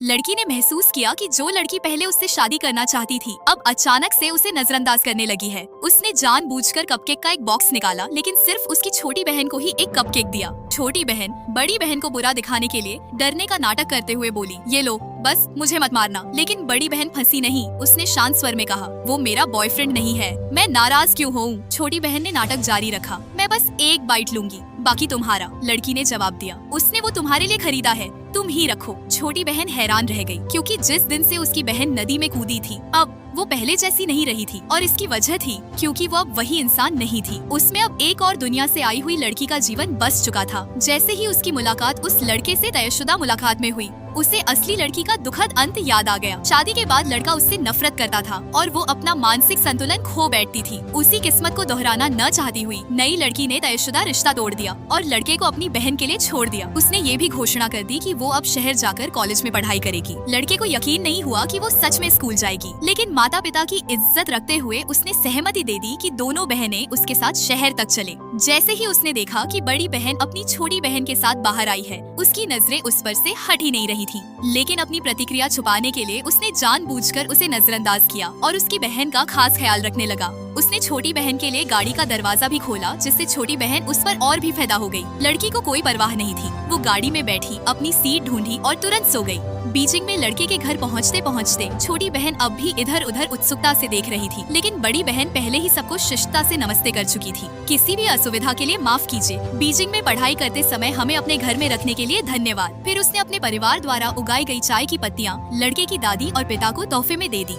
लड़की ने महसूस किया कि जो लड़की पहले उससे शादी करना चाहती थी अब अचानक से उसे नजरअंदाज करने लगी है। उसने जानबूझकर कपकेक का एक बॉक्स निकाला, लेकिन सिर्फ उसकी छोटी बहन को ही एक कपकेक दिया। छोटी बहन बड़ी बहन को बुरा दिखाने के लिए डरने का नाटक करते हुए बोली, ये लो, बस मुझे मत मारना। लेकिन बड़ी बहन फंसी नहीं। उसने शांत स्वर में कहा, वो मेरा बॉयफ्रेंड नहीं है, मैं नाराज क्यों हूँ। छोटी बहन ने नाटक जारी रखा, मैं बस एक बाइट लूंगी, बाकी तुम्हारा। लड़की ने जवाब दिया, उसने वो तुम्हारे लिए खरीदा है, तुम ही रखो। छोटी बहन हैरान रह गई, क्योंकि जिस दिन से उसकी बहन नदी में कूदी थी अब वो पहले जैसी नहीं रही थी। और इसकी वजह थी क्योंकि वो अब वही इंसान नहीं थी। उसमें अब एक और दुनिया से आई हुई लड़की का जीवन बस चुका था। जैसे ही उसकी मुलाकात उस लड़के से तयशुदा मुलाकात में हुई, उसे असली लड़की का दुखद अंत याद आ गया। शादी के बाद लड़का उससे नफरत करता था और वो अपना मानसिक संतुलन खो बैठती थी। उसी किस्मत को दोहराना न चाहती हुई नई लड़की ने तयशुदा रिश्ता तोड़ दिया और लड़के को अपनी बहन के लिए छोड़ दिया। उसने ये भी घोषणा कर दी कि वो अब शहर जाकर कॉलेज में पढ़ाई करेगी। लड़के को यकीन नहीं हुआ कि वो सच में स्कूल जाएगी, लेकिन माता पिता की इज्जत रखते हुए उसने सहमति दे दी कि दोनों बहनें उसके साथ शहर तक चले। जैसे ही उसने देखा कि बड़ी बहन अपनी छोटी बहन के साथ बाहर आई है, उसकी नजरें उस पर से हट ही नहीं रही थी। लेकिन अपनी प्रतिक्रिया छुपाने के लिए उसने जानबूझकर उसे नजरअंदाज किया और उसकी बहन का खास ख्याल रखने लगा। उसने छोटी बहन के लिए गाड़ी का दरवाजा भी खोला, जिससे छोटी बहन उस पर और भी फिदा हो गई। लड़की को कोई परवाह नहीं थी। वो गाड़ी में बैठी, अपनी सीट ढूंढी और तुरंत सो गई। बीजिंग में लड़के के घर पहुंचते पहुंचते छोटी बहन अब भी इधर उधर उत्सुकता से देख रही थी, लेकिन बड़ी बहन पहले ही सबको शिष्टता से नमस्ते कर चुकी थी। किसी भी असुविधा के लिए माफ कीजिए। बीजिंग में पढ़ाई करते समय हमें अपने घर में रखने के लिए धन्यवाद। फिर उसने अपने परिवार द्वारा उगाई गई चाय की पत्तियां लड़के की दादी और पिता को तोहफे में दे दी।